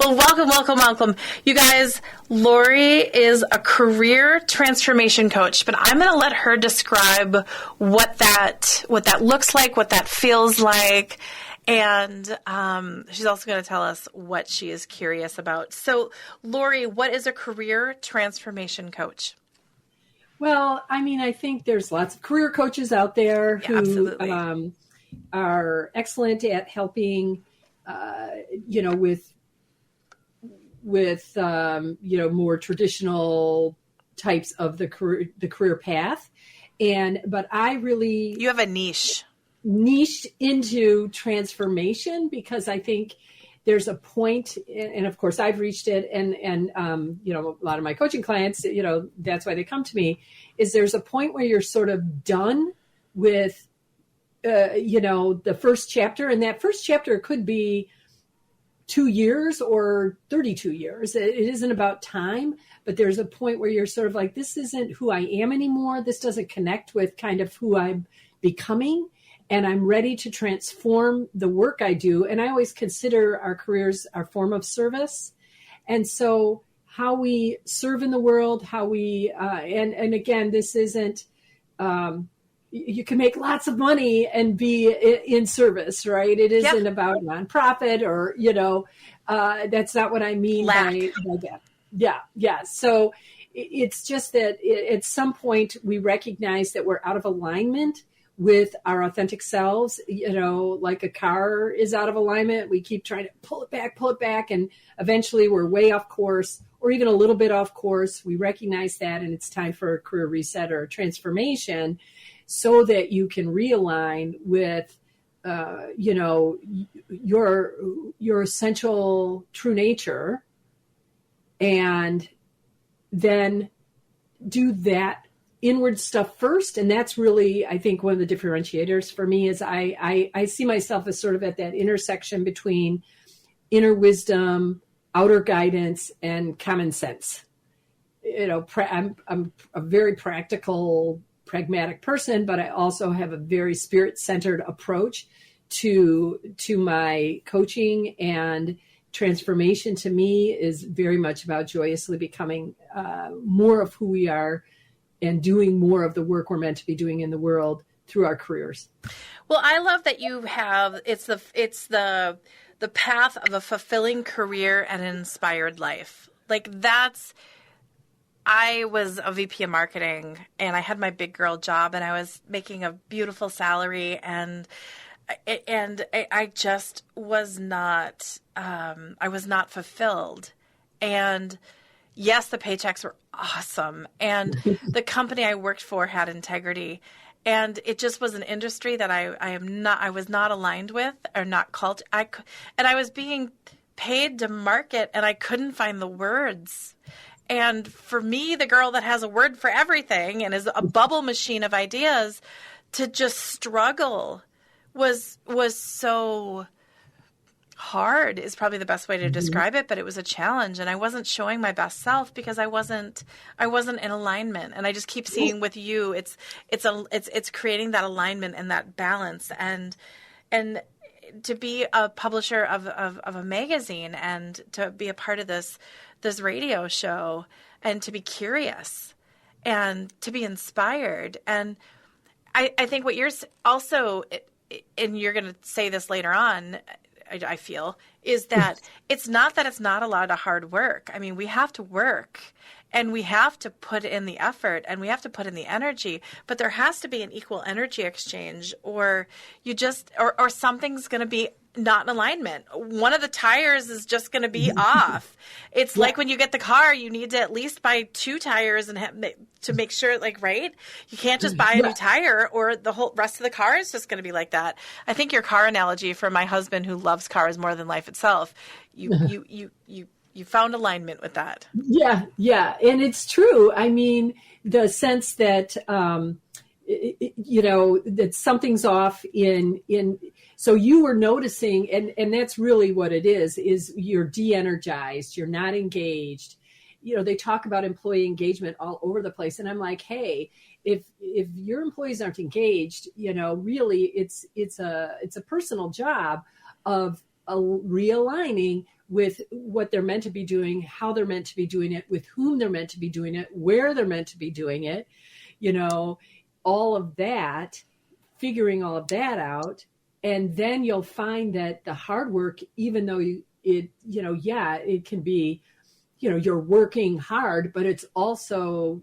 Well, welcome, welcome, welcome. You guys, Laurie is a career transformation coach, but I'm going to let her describe what that looks like, what that feels like, and she's also going to tell us what she is curious about. So, Laurie, what is a career transformation coach? Well, I mean, I think there's lots of career coaches out there who are excellent at helping, with more traditional types of the career path. But I really... You have a niched into transformation because I think there's a point, and of course I've reached it, and a lot of my coaching clients, that's why they come to me, is there's a point where you're sort of done with, the first chapter, and that first chapter could be 2 years or 32 years. It isn't about time, but there's a point where you're sort of like, this isn't who I am anymore. This doesn't connect with kind of who I'm becoming. And I'm ready to transform the work I do. And I always consider our careers our form of service. And so how we serve in the world, how we, and again, this isn't, you can make lots of money and be in service, right? It isn't about nonprofit or, that's not what I mean by that. Yeah. So it's just that at some point we recognize that we're out of alignment with our authentic selves, like a car is out of alignment. We keep trying to pull it back. And eventually we're way off course or even a little bit off course. We recognize that, and it's time for a career reset or a transformation so that you can realign with, your essential true nature, and then do that inward stuff first. And that's really, I think, one of the differentiators for me is I see myself as sort of at that intersection between inner wisdom, outer guidance, and common sense. I'm a very practical, pragmatic person, but I also have a very spirit-centered approach to my coaching, and transformation to me is very much about joyously becoming more of who we are and doing more of the work we're meant to be doing in the world through our careers. Well, I love that you have, it's the path of a fulfilling career and an inspired life. Like I was a VP of marketing, and I had my big girl job, and I was making a beautiful salary, and I just was not, I was not fulfilled. And yes, the paychecks were awesome, and the company I worked for had integrity, and it just was an industry that I was not aligned with, or not called. And I was being paid to market, and I couldn't find the words. And for me, the girl that has a word for everything and is a bubble machine of ideas, to just struggle was so hard is probably the best way to describe it, but it was a challenge, and I wasn't showing my best self because I wasn't in alignment. And I just keep seeing with you, it's creating that alignment and that balance, and to be a publisher of a magazine, and to be a part of this radio show, and to be curious and to be inspired. And I think what you're also, and you're going to say this later on, I feel, is that it's not a lot of hard work. I mean, we have to work, and we have to put in the effort, and we have to put in the energy, but there has to be an equal energy exchange, or or something's going to be not in alignment. One of the tires is just going to be off. It's like when you get the car, you need to at least buy 2 tires and to make sure, right? You can't just buy a new tire, or the whole rest of the car is just going to be like that. I think your car analogy, for my husband who loves cars more than life itself, you found alignment with that. Yeah. And it's true. I mean, the sense that, that something's off in, so you were noticing, and that's really what it is you're de-energized, you're not engaged. They talk about employee engagement all over the place. And I'm like, hey, if your employees aren't engaged, really it's a personal job of realigning with what they're meant to be doing, how they're meant to be doing it, with whom they're meant to be doing it, where they're meant to be doing it, all of that, figuring all of that out. And then you'll find that the hard work, even though it can be, you're working hard, but it's also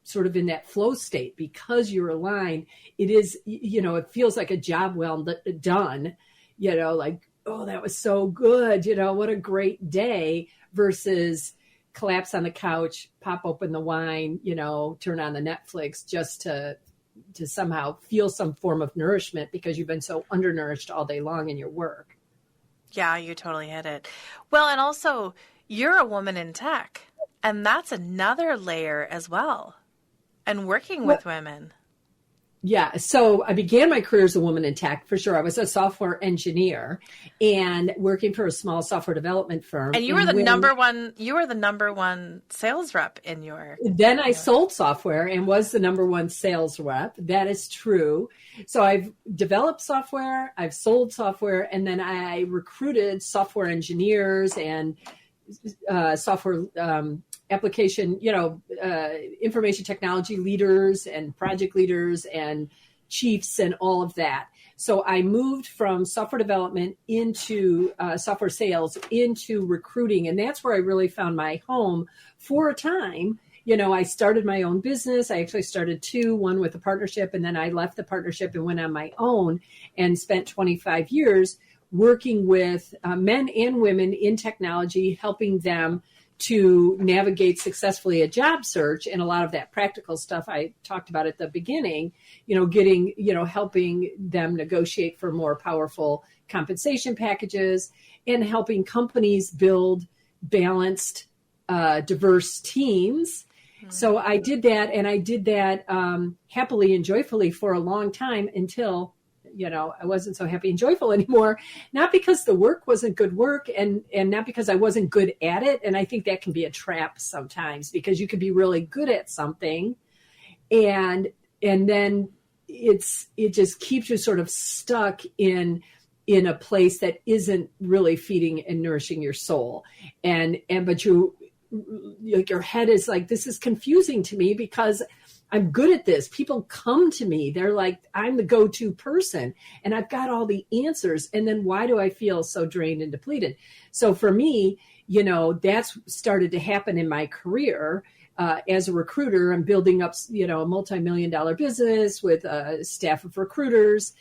sort of in that flow state because you're aligned. It is, it feels like a job well done, like, oh, that was so good. What a great day, versus collapse on the couch, pop open the wine, turn on the Netflix just to somehow feel some form of nourishment because you've been so undernourished all day long in your work. Yeah, you totally hit it. Well, and also you're a woman in tech, and that's another layer as well. And working with women. Yeah. So I began my career as a woman in tech, for sure. I was a software engineer and working for a small software development firm. And you were the number one sales rep in your. Then I sold software and was the number one sales rep. That is true. So I've developed software, I've sold software, and then I recruited software engineers and software application, information technology leaders and project leaders and chiefs and all of that. So I moved from software development into software sales, into recruiting. And that's where I really found my home for a time. I started my own business. I actually started two, one with a partnership, and then I left the partnership and went on my own and spent 25 years working with men and women in technology, helping them to navigate successfully a job search. And a lot of that practical stuff I talked about at the beginning, helping them negotiate for more powerful compensation packages and helping companies build balanced, diverse teams. Mm-hmm. So I did that, and I did that happily and joyfully for a long time until I wasn't so happy and joyful anymore, not because the work wasn't good work and not because I wasn't good at it. And I think that can be a trap sometimes, because you could be really good at something and then it just keeps you sort of stuck in a place that isn't really feeding and nourishing your soul. But your head is like, this is confusing to me because I'm good at this. People come to me. They're like, I'm the go-to person and I've got all the answers. And then why do I feel so drained and depleted? So for me, that's started to happen in my career as a recruiter. I'm building up, a multi-million-dollar business with a staff of recruiters,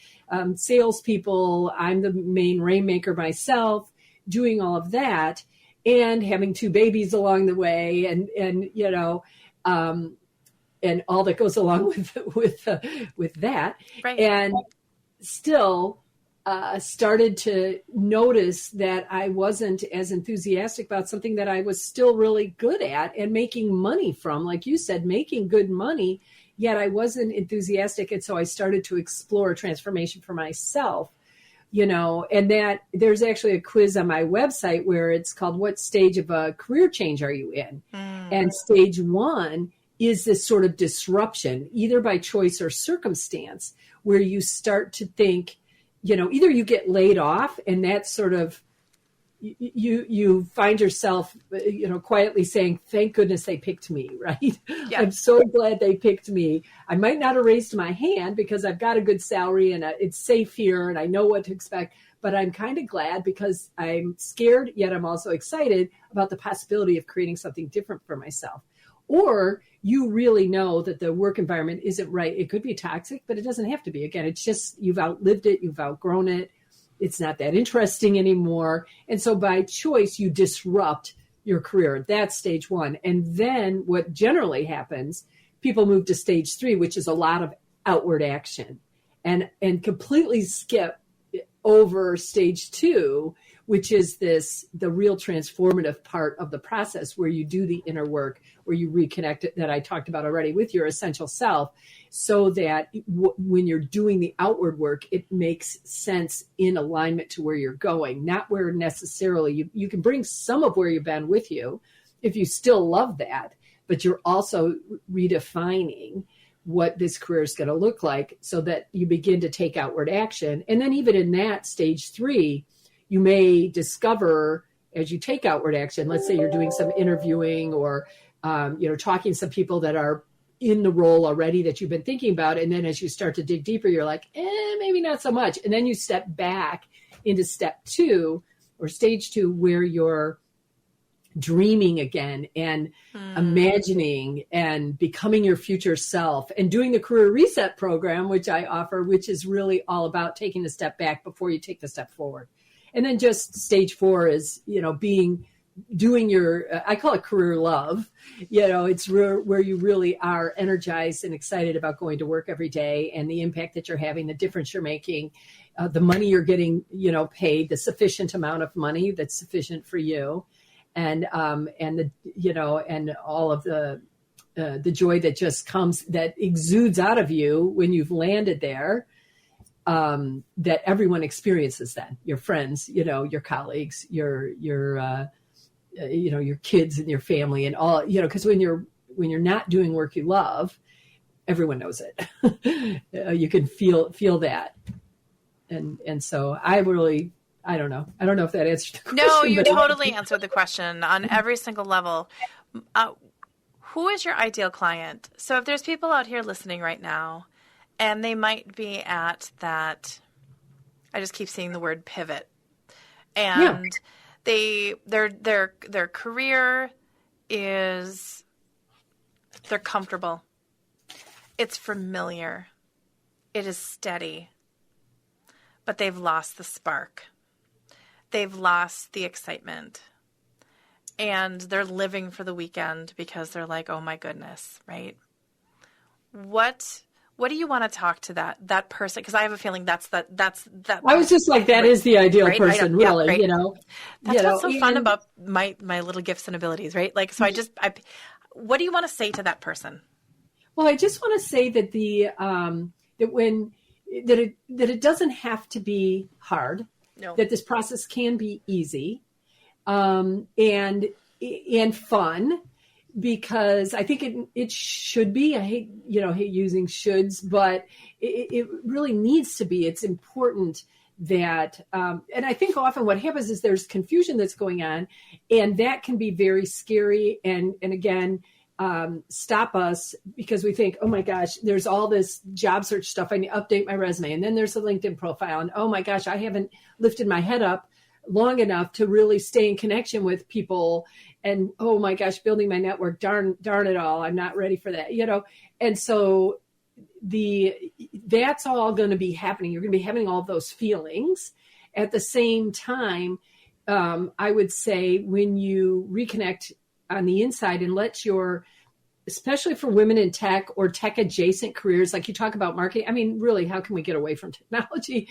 salespeople. I'm the main rainmaker myself, doing all of that and having two babies along the way and all that goes along with that. Right. And still started to notice that I wasn't as enthusiastic about something that I was still really good at and making money from, like you said, making good money, yet I wasn't enthusiastic. And so I started to explore transformation for myself, and that there's actually a quiz on my website where it's called, what stage of a career change are you in? And stage one is this sort of disruption, either by choice or circumstance, where you start to think, either you get laid off and that's sort of, you find yourself, quietly saying, thank goodness they picked me, right? Yeah. I'm so glad they picked me. I might not have raised my hand because I've got a good salary and it's safe here and I know what to expect, but I'm kind of glad because I'm scared, yet I'm also excited about the possibility of creating something different for myself. Or you really know that the work environment isn't right. It could be toxic, but it doesn't have to be. Again, it's just you've outlived it. You've outgrown it. It's not that interesting anymore. And so by choice, you disrupt your career. That's stage one. And then what generally happens, people move to stage three, which is a lot of outward action and completely skip over stage two, which is the real transformative part of the process where you do the inner work, where you reconnect it, that I talked about already, with your essential self, so that when you're doing the outward work, it makes sense in alignment to where you're going, not where necessarily you can bring some of where you've been with you if you still love that, but you're also redefining what this career is going to look like so that you begin to take outward action. And then even in that stage three, you may discover as you take outward action, let's say you're doing some interviewing or, talking to some people that are in the role already that you've been thinking about. And then as you start to dig deeper, you're like, maybe not so much. And then you step back into step 2 or stage 2, where you're dreaming again and imagining and becoming your future self and doing the career reset program, which I offer, which is really all about taking the step back before you take the step forward. And then just stage 4 is, doing your, I call it career love. It's where you really are energized and excited about going to work every day and the impact that you're having, the difference you're making, the money you're getting, paid, the sufficient amount of money that's sufficient for you. And the, and all of the joy that just comes, that exudes out of you when you've landed there, that everyone experiences then, your friends, your colleagues, your kids and your family and all, because when you're not doing work you love, everyone knows it. You can feel that. And so I don't know if that answered the question. No, you totally answered the question on every single level. Who is your ideal client? So if there's people out here listening right now and they might be at that, I just keep seeing the word pivot, and their career is, they're comfortable. It's familiar. It is steady, but they've lost the spark. They've lost the excitement, and they're living for the weekend because they're like, oh my goodness, right? What do you want to talk to that person? Because I have a feeling that's that. I was just like, that is the ideal person, really. Right. That's what's so fun about my little gifts and abilities, right? Like, so what do you want to say to that person? Well, I just want to say that that it doesn't have to be hard. No. That this process can be easy, and fun, because I think it should be. I hate using shoulds, but it really needs to be. It's important that, and I think often what happens is there's confusion that's going on, and that can be very scary. And again, stop us because we think, oh my gosh, there's all this job search stuff. I need to update my resume. And then there's a LinkedIn profile. And oh my gosh, I haven't lifted my head up long enough to really stay in connection with people. And oh my gosh, building my network, darn it all. I'm not ready for that, And so that's all going to be happening. You're going to be having all those feelings at the same time. I would say when you reconnect on the inside and let especially for women in tech or tech adjacent careers, like you talk about marketing. I mean, really, how can we get away from technology?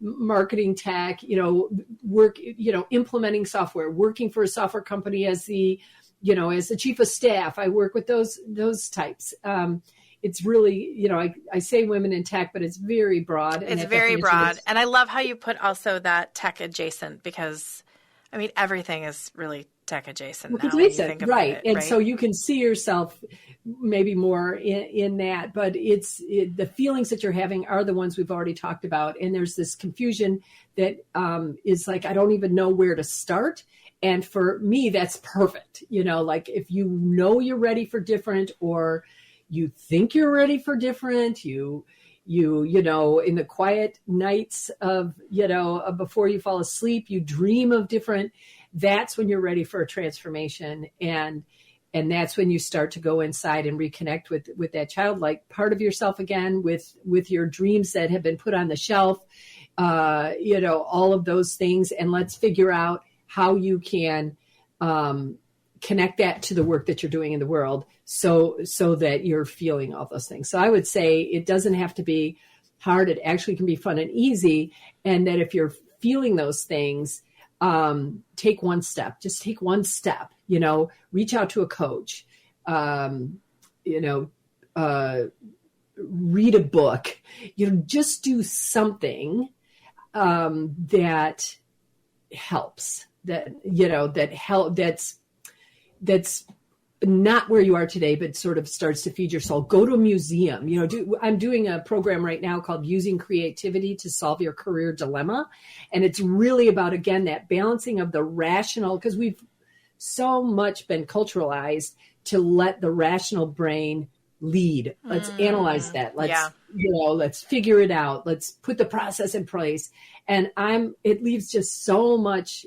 Marketing tech, work, implementing software, working for a software company as the chief of staff. I work with those types. It's really, I say women in tech, but it's very broad. It's very broad. And I love how you put also that tech adjacent, because I mean, everything is really tech adjacent now. Adjacent, right. And so you can see yourself maybe more in that, but the feelings that you're having are the ones we've already talked about. And there's this confusion that is like, I don't even know where to start. And for me, that's perfect. Like if you're ready for different, or you think you're ready for different, you in the quiet nights of, before you fall asleep, you dream of different. That's when you're ready for a transformation. And that's when you start to go inside and reconnect with that childlike part of yourself again, with your dreams that have been put on the shelf, all of those things. And let's figure out how you can connect that to the work that you're doing in the world so that you're feeling all those things. So I would say it doesn't have to be hard. It actually can be fun and easy. And that if you're feeling those things, take one step, just take one step, reach out to a coach, read a book, just do something, that helps, that's not where you are today, but sort of starts to feed your soul. Go to a museum. I'm doing a program right now called Using Creativity to Solve Your Career Dilemma. And it's really about, again, that balancing of the rational, because we've so much been culturalized to let the rational brain lead. Let's analyze that. Let's figure it out. Let's put the process in place. And it leaves just so much,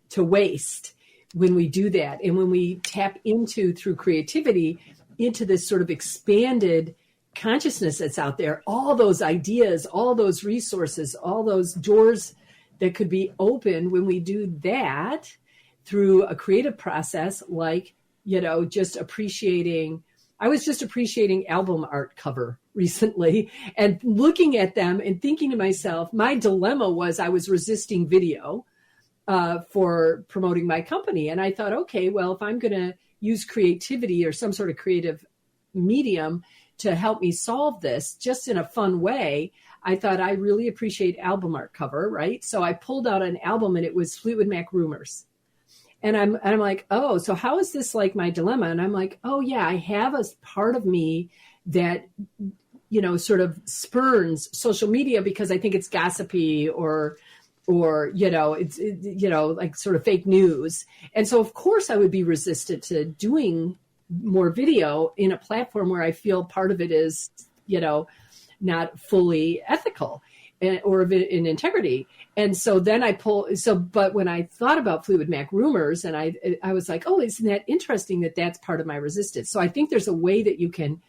to waste when we do that. And when we tap through creativity, into this sort of expanded consciousness that's out there, all those ideas, all those resources, all those doors that could be open when we do that through a creative process, like, I was just appreciating album art cover recently and looking at them and thinking to myself, my dilemma was I was resisting video for promoting my company. And I thought, okay, well, if I'm going to use creativity or some sort of creative medium to help me solve this just in a fun way, I thought I really appreciate album art cover, right? So I pulled out an album and it was Fleetwood Mac Rumors. And I'm like, oh, so how is this like my dilemma? And I'm like, oh yeah, I have a part of me that, sort of spurns social media because I think it's gossipy or it's like sort of fake news. And so of course I would be resistant to doing more video in a platform where I feel part of it is, not fully ethical or in integrity. And so then but when I thought about Fleetwood Mac Rumors, and I was like, oh, isn't that interesting that that's part of my resistance? So I think there's a way that you can,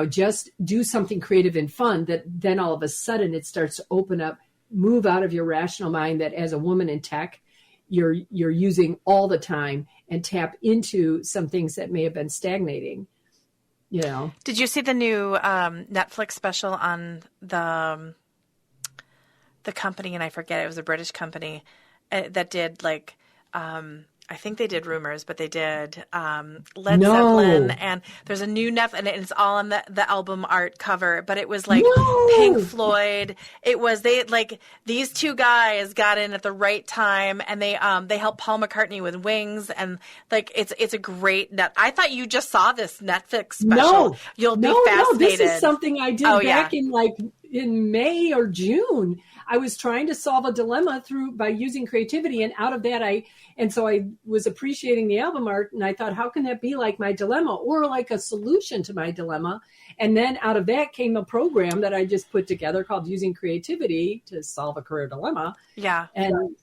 just do something creative and fun that then all of a sudden it starts to open up, move out of your rational mind that as a woman in tech, you're using all the time, and tap into some things that may have been stagnating. Did you see the new Netflix special on the company? And I forget, it was a British company that did like, I think they did Rumors, but they did Led Zeppelin, and there's a new Netflix, and it's all on the album art cover, but it was like Pink Floyd. It was, these two guys got in at the right time, and they helped Paul McCartney with Wings, and like it's a great I thought you just saw this Netflix special. You'll be fascinated. This is something I did back in May or June. I was trying to solve a dilemma by using creativity, and out of that I was appreciating the album art, and I thought, how can that be like my dilemma or like a solution to my dilemma? And then out of that came a program that I just put together called Using Creativity to Solve a Career Dilemma. Yeah. And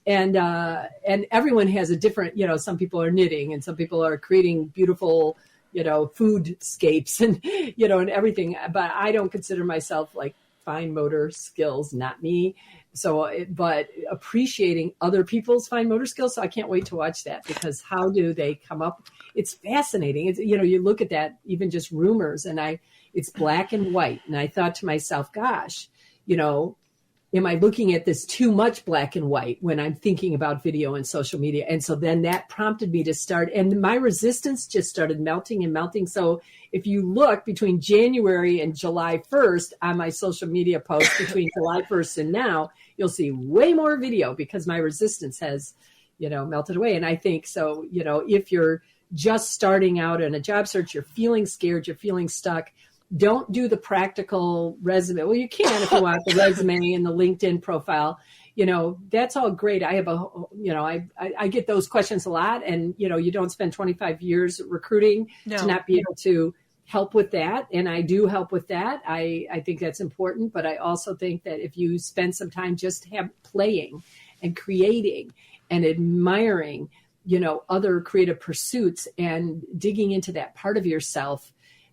everyone has a different, some people are knitting and some people are creating beautiful, foodscapes and, and everything. But I don't consider myself like fine motor skills, not me. But appreciating other people's fine motor skills. So I can't wait to watch that, because how do they come up? It's fascinating. It's, you look at that, even just Rumors, and it's black and white. And I thought to myself, gosh, am I looking at this too much black and white when I'm thinking about video and social media? And so then that prompted me to start, and my resistance just started melting and melting. So if you look between January and July 1st on my social media posts between July 1st and now, you'll see way more video because my resistance has, melted away. And I think so, if you're just starting out in a job search, you're feeling scared, you're feeling stuck, don't do the practical resume. Well, you can if you want the resume and the LinkedIn profile. That's all great. I have I get those questions a lot, and you don't spend 25 years recruiting to not be able to help with that. And I do help with that. I think that's important, but I also think that if you spend some time just playing and creating and admiring, other creative pursuits and digging into that part of yourself,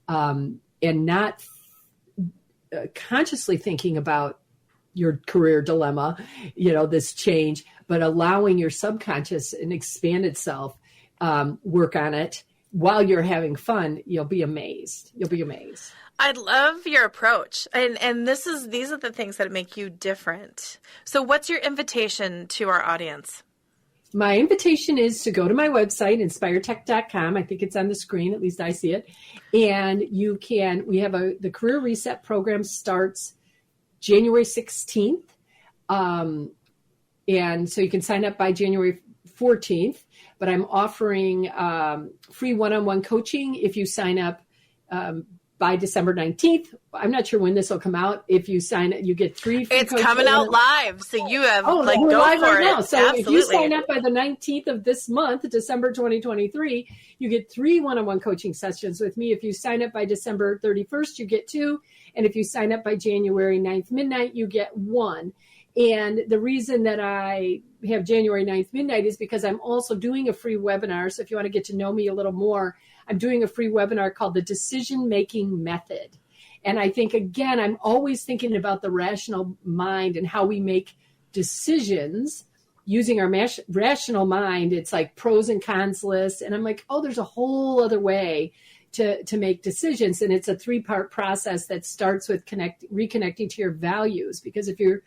and not consciously thinking about your career dilemma, this change, but allowing your subconscious and expanded self work on it while you're having fun, you'll be amazed. I love your approach. And these are the things that make you different. So what's your invitation to our audience? My invitation is to go to my website, inspiretech.com. I think it's on the screen, at least I see it. And we have the Career Reset program starts January 16th. And so you can sign up by January 14th, but I'm offering free one-on-one coaching if you sign up by December 19th. I'm not sure when this will come out. If you sign it, you get 3 free It's coaching. coming out live. So you have we're go live for right it. Now. So Absolutely. if you sign up by the 19th of this month, December 2023, you get 3 one-on-one coaching sessions with me. If you sign up by December 31st, you get 2. And if you sign up by January 9th midnight, you get 1. And the reason that I have January 9th midnight is because I'm also doing a free webinar. So if you want to get to know me a little more, I'm doing a free webinar called the Decision Making Method. And I think, again, I'm always thinking about the rational mind and how we make decisions using our rational mind. It's like pros and cons lists. And I'm like, oh, there's a whole other way to make decisions. And it's a 3-part process that starts with reconnecting to your values. Because if you're,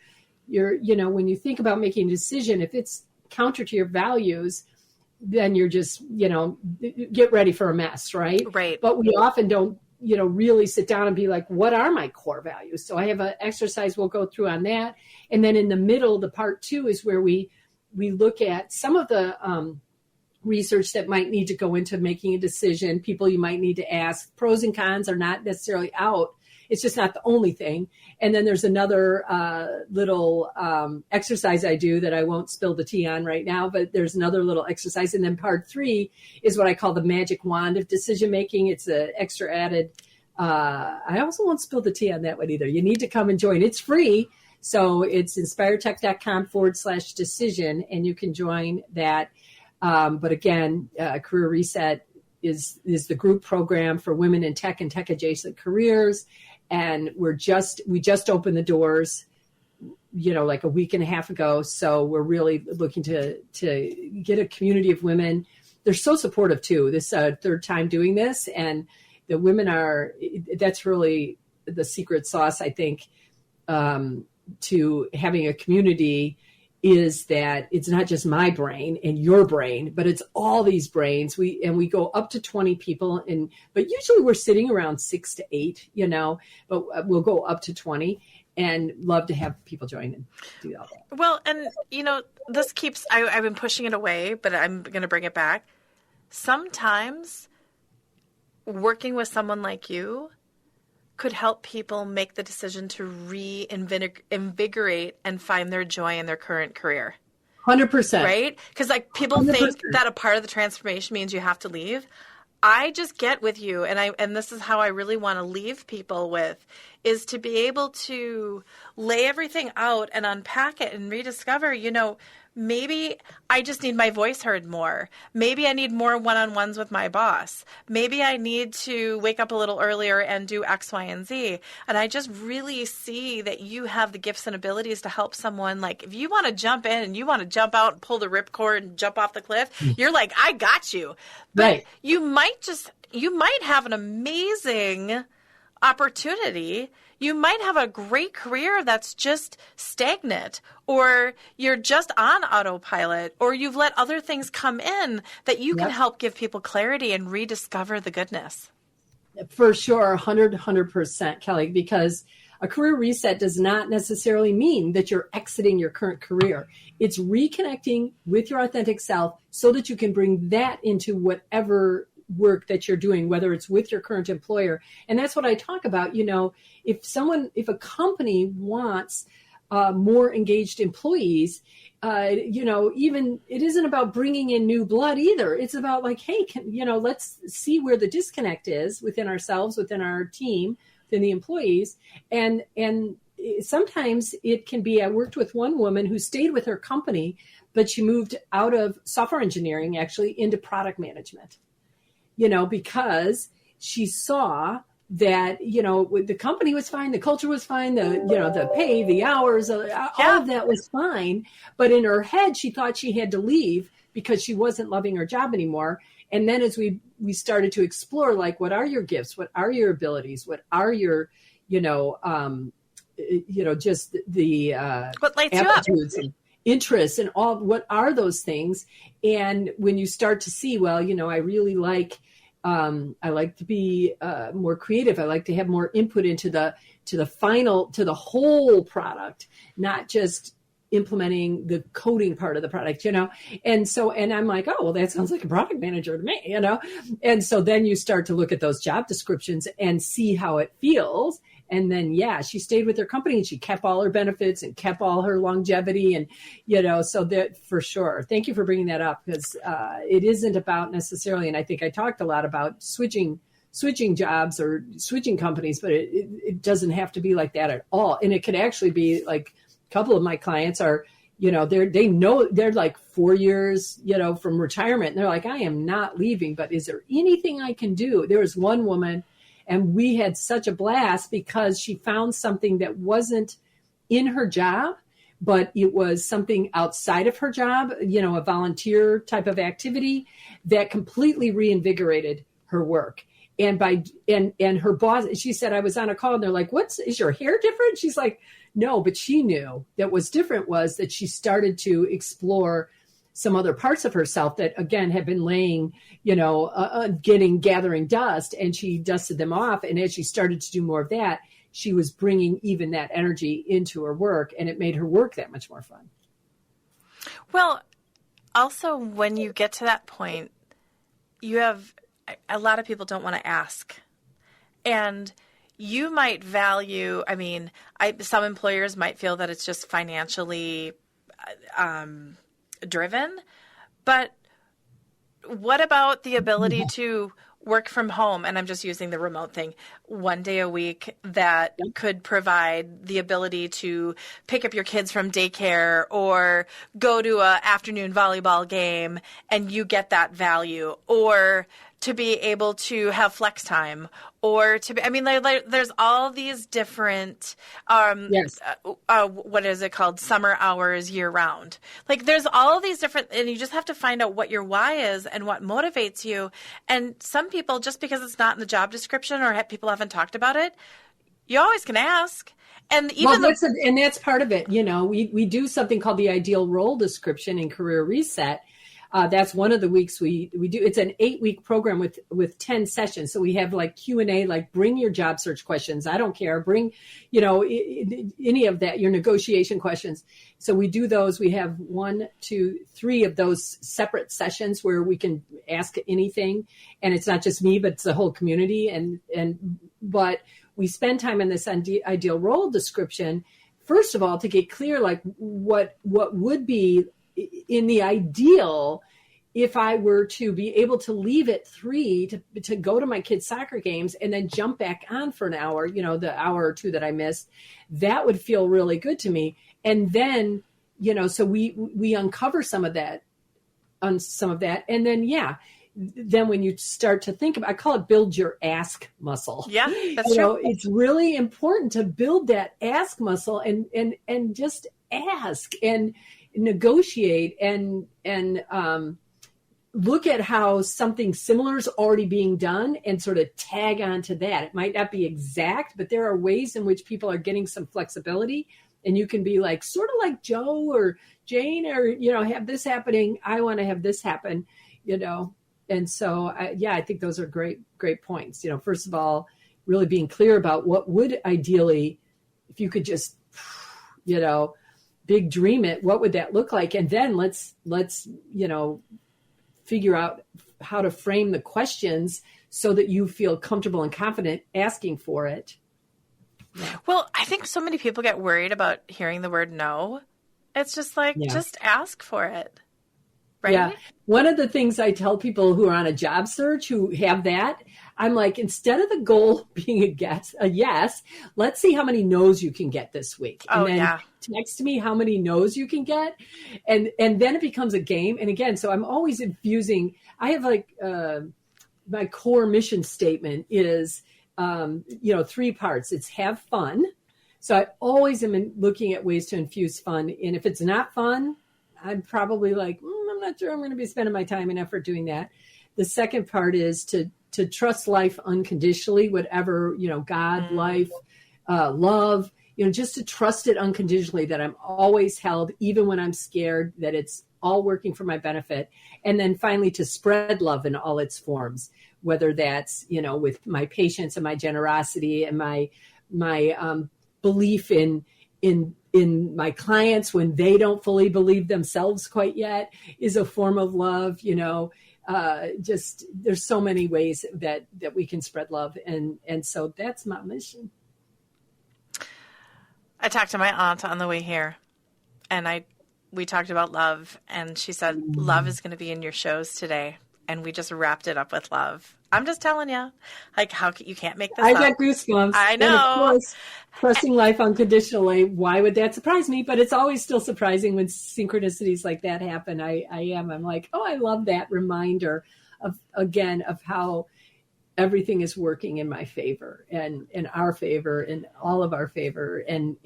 when you think about making a decision, if it's counter to your values, then you're just, get ready for a mess, right? Right. But we often don't, really sit down and be like, what are my core values? So I have an exercise we'll go through on that. And then in the middle, the part 2 is where we look at some of the research that might need to go into making a decision, people you might need to ask. Pros and cons are not necessarily out. It's just not the only thing. And then there's another little exercise I do that I won't spill the tea on right now, but there's another little exercise. And then part 3 is what I call the magic wand of decision making. It's an extra added. I also won't spill the tea on that one either. You need to come and join. It's free. So it's inspiretech.com/decision, and you can join that. But again, Career Reset is the group program for women in tech and tech adjacent careers. And we just opened the doors, like a week and a half ago. So we're really looking to get a community of women. They're so supportive too. This third time doing this, and the women that's really the secret sauce, I think, to having a community, is that it's not just my brain and your brain, but it's all these brains. We go up to 20 people, but usually we're sitting around 6 to 8, but we'll go up to 20, and love to have people join and do all that. Well, and this keeps, I've been pushing it away, but I'm going to bring it back. Sometimes working with someone like you could help people make the decision to reinvigorate and find their joy in their current career. 100%. Right? Because people 100%. Think that a part of the transformation means you have to leave. I just get with you, and this is how I really want to leave people with, is to be able to lay everything out and unpack it and rediscover, maybe I just need my voice heard more. Maybe I need more one-on-ones with my boss. Maybe I need to wake up a little earlier and do X, Y, and Z. And I just really see that you have the gifts and abilities to help someone. Like, if you want to jump in and you want to jump out and pull the ripcord and jump off the cliff, you're like, I got you. But right. you might have an amazing opportunity. You might have a great career that's just stagnant, or you're just on autopilot, or you've let other things come in that you can help give people clarity and rediscover the goodness. For sure, 100%, Kelly, because a career reset does not necessarily mean that you're exiting your current career. It's reconnecting with your authentic self so that you can bring that into whatever work that you're doing, whether it's with your current employer. And that's what I talk about. If a company wants more engaged employees, even it isn't about bringing in new blood either. It's about like, hey, let's see where the disconnect is within ourselves, within our team, within the employees. And sometimes it can be, I worked with one woman who stayed with her company, but she moved out of software engineering actually into product management. Because she saw that, the company was fine, the culture was fine, the pay, the hours, all of that was fine. But in her head, she thought she had to leave because she wasn't loving her job anymore. And then as we started to explore, like, what are your gifts? What are your abilities? What are your, just the what lights aptitudes you up? And interests and all, what are those things? And when you start to see, I really like, I like to be more creative. I like to have more input into the whole product, not just implementing the coding part of the product, And so, and I'm like, oh, well, that sounds like a product manager to me, And so then you start to look at those job descriptions and see how it feels. And then, yeah, she stayed with her company and she kept all her benefits and kept all her longevity. And, so that for sure. Thank you for bringing that up, because it isn't about necessarily, and I think I talked a lot about switching jobs or switching companies, but it doesn't have to be like that at all. And it could actually be like, a couple of my clients are, they know they're like 4 years, from retirement. And they're like, I am not leaving, but is there anything I can do? There was one woman, and we had such a blast because she found something that wasn't in her job, but it was something outside of her job, a volunteer type of activity that completely reinvigorated her work. And and her boss, she said, I was on a call and they're like, is your hair different? She's like, no, but she knew that what's different was that she started to explore some other parts of herself that, again, had been laying, gathering dust, and she dusted them off. And as she started to do more of that, she was bringing even that energy into her work, and it made her work that much more fun. Well, also, when you get to that point, a lot of people don't want to ask. And you might value, some employers might feel that it's just financially driven, but what about the ability to work from home? And I'm just using the remote thing, 1 day a week that could provide the ability to pick up your kids from daycare or go to an afternoon volleyball game and you get that value, or to be able to have flex time, or to be, there's all these different, what is it called? Summer hours year round. Like there's all these different, and you just have to find out what your why is and what motivates you. And some people, just because it's not in the job description or people haven't talked about it, you always can ask. And even that's part of it. We do something called the ideal role description in Career Reset. That's one of the weeks we do. It's an 8-week program with 10 sessions. So we have like Q&A, like bring your job search questions. I don't care. Bring, any of that, your negotiation questions. So we do those. We have 1, 2, 3 of those separate sessions where we can ask anything. And it's not just me, but it's the whole community. But we spend time in this ideal role description, first of all, to get clear, like what would be in the ideal, if I were to be able to leave at 3 to go to my kids' soccer games and then jump back on for an hour, the hour or two that I missed, that would feel really good to me. And then, so we uncover some of that. And then, then when you start to think about, I call it build your ask muscle. Yeah, that's true. It's really important to build that ask muscle and just ask and negotiate and look at how something similar is already being done and sort of tag onto that. It might not be exact, but there are ways in which people are getting some flexibility, and you can be like, sort of like Joe or Jane, or, have this happening. I want to have this happen, And so, I think those are great points. First of all, really being clear about what would ideally, if you could just, big dream it, what would that look like? And then let's figure out how to frame the questions so that you feel comfortable and confident asking for it. Yeah. Well, I think so many people get worried about hearing the word no. It's just like, just ask for it. Right? Yeah. One of the things I tell people who are on a job search who have that, I'm like, instead of the goal being a yes, let's see how many no's you can get this week. And then text me how many no's you can get. And then it becomes a game. And again, so I'm always infusing, I have like, my core mission statement is, 3 parts. It's have fun. So I always am looking at ways to infuse fun. And if it's not fun, I'm probably like, I'm not sure I'm going to be spending my time and effort doing that. The second part is to trust life unconditionally, whatever, God, life, love, just to trust it unconditionally, that I'm always held, even when I'm scared, that it's all working for my benefit. And then finally, to spread love in all its forms, whether that's, with my patience and my generosity and my belief in in my clients when they don't fully believe themselves quite yet is a form of love. Just there's so many ways that we can spread love. And so that's my mission. I talked to my aunt on the way here, and we talked about love, and she said, love is going to be in your shows today. And we just wrapped it up with love. I'm just telling you, like, you can't make this up. I got goosebumps. I know. And of course, trusting life unconditionally. Why would that surprise me? But it's always still surprising when synchronicities like that happen. I'm like, oh, I love that reminder of how everything is working in my favor and in our favor and all of our favor. And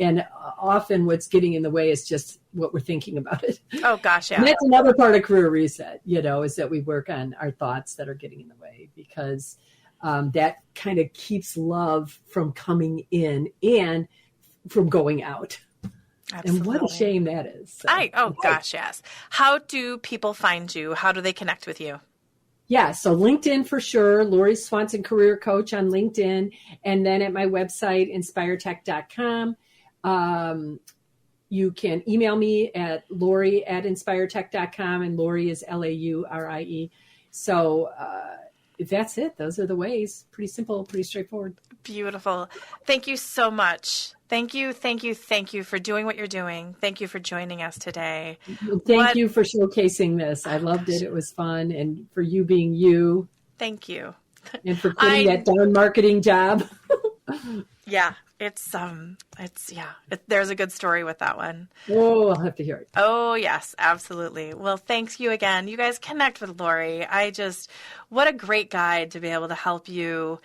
often what's getting in the way is just what we're thinking about it. Oh, gosh, yeah. And that's another part of Career Reset, is that we work on our thoughts that are getting in the way, because that kind of keeps love from coming in and from going out. Absolutely. And what a shame that is. So, gosh, yes. How do people find you? How do they connect with you? Yeah, so LinkedIn for sure, Laurie Swanson Career Coach on LinkedIn, and then at my website, inspiretech.com. You can email me at Laurie@inspiretech.com, and Laurie is Laurie. So that's it. Those are the ways. Pretty simple, pretty straightforward. Beautiful. Thank you so much. Thank you for doing what you're doing. Thank you for joining us today. Thank you for showcasing this. I loved it. It was fun. And for you being you. Thank you. And for quitting that darn marketing job. Yeah, there's a good story with that one. Oh, I'll have to hear it. Oh, yes, absolutely. Well, thanks you again. You guys connect with Laurie. What a great guide to be able to help you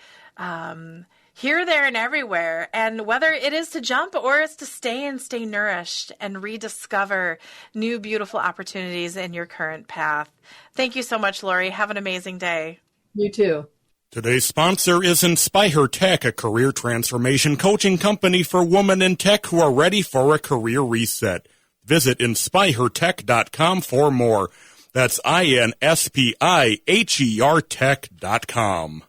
here, there, and everywhere. And whether it is to jump or it's to stay nourished and rediscover new beautiful opportunities in your current path. Thank you so much, Laurie. Have an amazing day. You too. Today's sponsor is Inspire Tech, a career transformation coaching company for women in tech who are ready for a career reset. Visit inspiretech.com for more. That's INSPIHER tech.com.